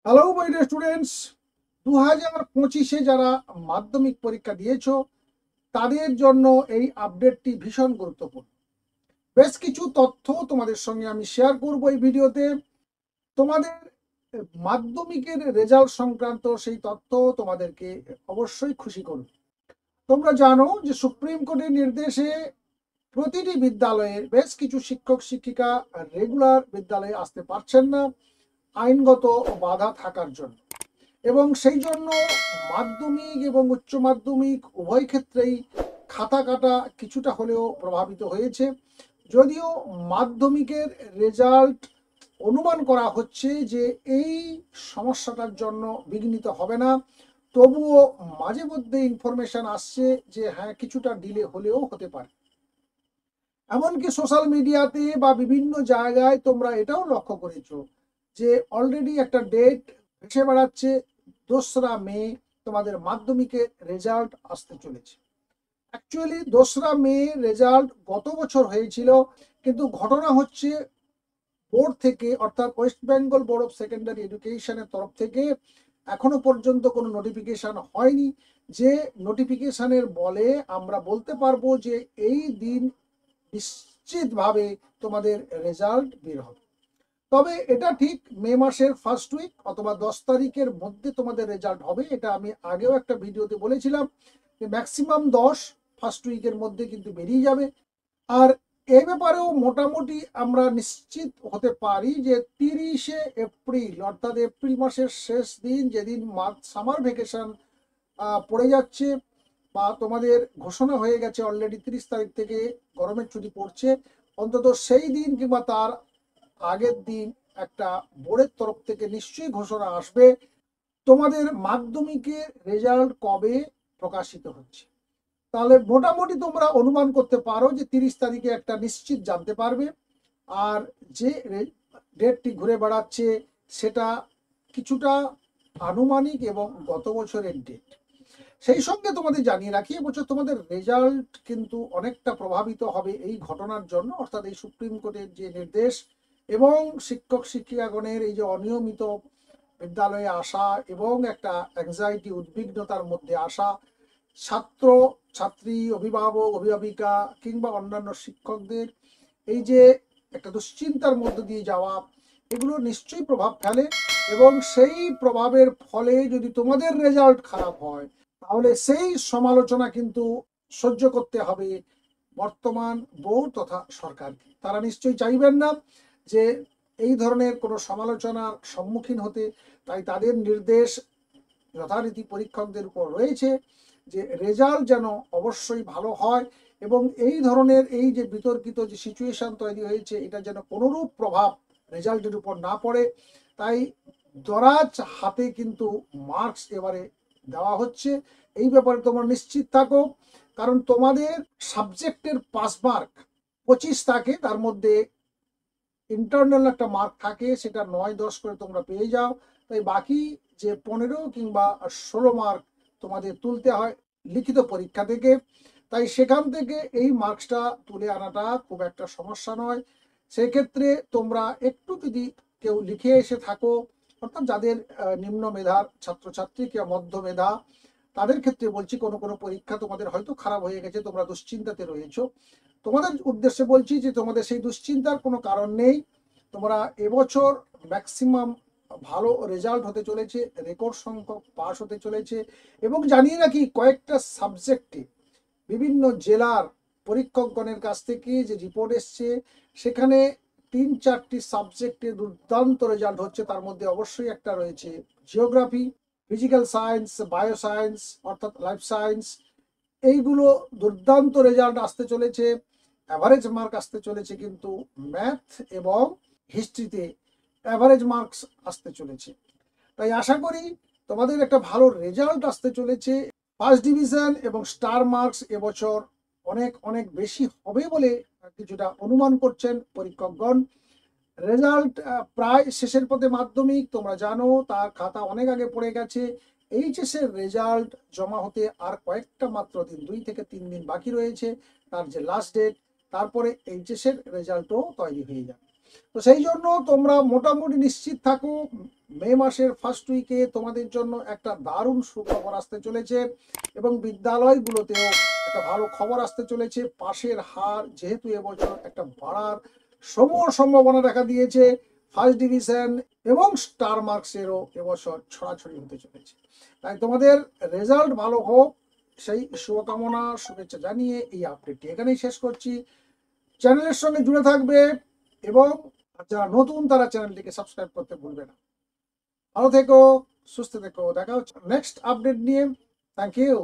Hello my dear students, 2025-এ যারা মাধ্যমিক পরীক্ষা দিয়েছো তাদের জন্য এই আপডেটটি ভীষণ গুরুত্বপূর্ণ। বেশ কিছু তথ্য তোমাদের সঙ্গে আমি শেয়ার করব এই ভিডিওতে। তোমাদের মাধ্যমিকের রেজাল্ট সংক্রান্ত সেই তথ্য তোমাদেরকে অবশ্যই খুশি করবে। তোমরা জানো যে সুপ্রিম কোর্টের নির্দেশে প্রতিটি বিদ্যালয়ের বেশ কিছু শিক্ষক শিক্ষিকা রেগুলার বিদ্যালয়ে আসতে পারছেন না আইনগত বাধা থাকার জন্য, এবং সেই জন্য মাধ্যমিক এবং উচ্চ মাধ্যমিক উভয় ক্ষেত্রেই খাতা কাটা কিছুটা হলেও প্রভাবিত হয়েছে। যদিও মাধ্যমিকের রেজাল্ট অনুমান করা হচ্ছে যে এই সমস্যাটার জন্য বিঘ্নিত হবে না, তবুও মাঝে মধ্যে ইনফরমেশন আসছে যে হ্যাঁ কিছুটা ডিলে হলেও হতে পারে। এমনকি সোশ্যাল মিডিয়াতে বা বিভিন্ন জায়গায় তোমরা এটাও লক্ষ্য করেছো যে অলরেডি একটা ডেট ভেসে বেড়াচ্ছে, 2রা মে তোমাদের মাধ্যমিকের রেজাল্ট আসতে চলেছে। অ্যাকচুয়ালি 2রা মে রেজাল্ট গত বছর হয়েছিল, কিন্তু ঘটনা হচ্ছে বোর্ড থেকে অর্থাৎ West Bengal board of secondary এডুকেশনের তরফ থেকে এখনো পর্যন্ত কোনো নোটিফিকেশন হয়নি যে নোটিফিকেশনের বলে আমরা বলতে পারবো যে এই দিন নিশ্চিতভাবে তোমাদের রেজাল্ট বের হবে। তবে এটা ঠিক মে মাসের ফার্স্ট উইক অথবা 10 তারিখের মধ্যে তোমাদের রেজাল্ট হবে, এটা আমি আগেও একটা ভিডিওতে বলেছিলাম যে ম্যাক্সিমাম 10 ফার্স্ট উইকের মধ্যে কিন্তু বেরিয়ে যাবে। আর এই ব্যাপারেও মোটামুটি আমরা নিশ্চিত হতে পারি যে 30শে এপ্রিল অর্থাৎ এপ্রিল মাসের শেষ দিন, যেদিন সামার ভ্যাকেশন পড়ে যাচ্ছে বা তোমাদের ঘোষণা হয়ে গেছে অলরেডি 30 তারিখ থেকে গরমের ছুটি পড়ছে, অন্তত সেই দিন কিংবা তার আগের দিন একটা বোর্ডের তরফ থেকে নিশ্চয়ই ঘোষণা আসবে তোমাদের মাধ্যমিকের রেজাল্ট কবে প্রকাশিত হচ্ছে। তাহলে মোটামুটি তোমরা অনুমান করতে পারো যে 30 তারিখে একটা নিশ্চিত জানতে পারবে। আর যে ডেটটি ঘুরে বেড়াচ্ছে সেটা কিছুটা আনুমানিক এবং গত বছরের ডেট। সেই সঙ্গে তোমাদের জানিয়ে রাখি, এবছর তোমাদের রেজাল্ট কিন্তু অনেকটা প্রভাবিত হবে এই ঘটনার জন্য, অর্থাৎ এই সুপ্রিম কোর্টের যে নির্দেশ এবং শিক্ষক শিক্ষিকাগণের এই যে অনিয়মিত বিদ্যালয়ে আসা এবং একটা অ্যাংজাইটি উদ্বিগ্নতার মধ্যে আসা, ছাত্র ছাত্রী অভিভাবক অভিভাবিকা কিংবা অন্যান্য শিক্ষকদের এই যে একটা দুশ্চিন্তার মধ্য দিয়ে যাওয়া, এগুলো নিশ্চয়ই প্রভাব ফেলে। এবং সেই প্রভাবের ফলে যদি তোমাদের রেজাল্ট খারাপ হয় তাহলে সেই সমালোচনা কিন্তু সহ্য করতে হবে বর্তমান বোর্ড তথা সরকারকে। তারা নিশ্চয়ই চাইবেন না যে এই ধরনের কোনো সমালোচনার সম্মুখীন হতে, তাই তাদের নির্দেশ যথারীতি পরীক্ষকদের উপর রয়েছে যে রেজাল্ট যেন অবশ্যই ভালো হয় এবং এই ধরনের এই যে বিতর্কিত যে সিচুয়েশন তৈরি হয়েছে এটা যেন কোনোরূপ প্রভাব রেজাল্টের উপর না পড়ে। তাই দরাজ হাতে কিন্তু মার্কস এবারে দেওয়া হচ্ছে, এই ব্যাপারে তোমরা নিশ্চিত থাকো। কারণ তোমাদের সাবজেক্টের পাস মার্ক 25 থাকে, তার মধ্যে ইন্টারনাল একটা মার্ক থাকে, সেটা 9-10 করে তোমরা পেয়ে যাও। তাই বাকি যে 15 কিংবা 16 মার্ক তোমাদের তুলতে হয় লিখিত পরীক্ষা থেকে। তাই সেখান থেকে এই মার্কসটা তুলে আনাটা খুব একটা সমস্যা নয়। সেক্ষেত্রে তোমরা একটু যদি কেউ লিখে এসে থাকো, অর্থাৎ যাদের নিম্ন মেধার ছাত্রছাত্রী কিংবা মধ্য মেধা, তাদের ক্ষেত্রে বলছি কোনো কোনো পরীক্ষা তোমাদের হয়তো খারাপ হয়ে গেছে, তোমরা দুশ্চিন্তাতে রয়েছো, তোমাদের উদ্দেশ্যে বলছি যে তোমাদের সেই দুশ্চিন্তার কোনো কারণ নেই। তোমরা এবছর ম্যাক্সিমাম ভালো রেজাল্ট হতে চলেছে, রেকর্ড সংখ্যক পাস হতে চলেছে। এবং জানিয়ে রাখি কয়েকটা সাবজেক্টে বিভিন্ন জেলার পরীক্ষকগণের কাছ থেকে যে রিপোর্ট এসছে সেখানে 3-4টি সাবজেক্টে দুর্দান্ত রেজাল্ট হচ্ছে। তার মধ্যে অবশ্যই একটা রয়েছে জিওগ্রাফি, ফিজিক্যাল সায়েন্স, বায়োসায়েন্স অর্থাৎ লাইফ সায়েন্স, এইগুলো দুর্দান্ত রেজাল্ট আসতে চলেছে। অ্যাভারেজ মার্ক আসতে চলেছে, কিন্তু ম্যাথ এবং হিস্ট্রিতে অ্যাভারেজ মার্কস আসতে চলেছে। তাই আশা করি তোমাদের একটা ভালো রেজাল্ট আসতে চলেছে। ফার্স্ট ডিভিশন এবং স্টার মার্কস এবছর অনেক অনেক বেশি হবে বলে কিছুটা অনুমান করছেন পরীক্ষকগণ। রেজাল্ট প্রায় শেষের পথে। মাধ্যমিক তোমরা জানো তার খাতা অনেক আগে পড়ে গেছে, এইচএসের রেজাল্ট জমা হতে আর কয়েকটা মাত্র দিন, 2 থেকে 3 দিন বাকি রয়েছে তার যে লাস্ট ডেট, তারপরে এইচএসের রেজাল্টও তৈরি হয়ে যাবে। তো সেই জন্য তোমরা মোটামুটি নিশ্চিত থাকো মে মাসের ফার্স্ট উইকে তোমাদের জন্য একটা দারুণ সুখবর আসতে চলেছে এবং বিদ্যালয়গুলোতেও একটা ভালো খবর আসতে চলেছে। পাশের হার যেহেতু এবছর একটা বাড়ার সমূহ সম্ভাবনা দেখা দিয়েছে, ফার্স্ট ডিভিশন এবং স্টার মার্কসেরও এবছর ছড়াছড়ি হতে চলেছে। তাই তোমাদের রেজাল্ট ভালো হোক সেই শুভকামনা শুভেচ্ছা জানিয়ে এই আপডেটটি এখানেই শেষ করছি। চ্যানেলের সঙ্গে জুড়ে থাকবে এবং যারা নতুন তারা চ্যানেলটিকে সাবস্ক্রাইব করতে ভুলবে না। ভালো থেকো, সুস্থ থেকো, দেখা হচ্ছে নেক্সট আপডেট নিয়ে। Thank you.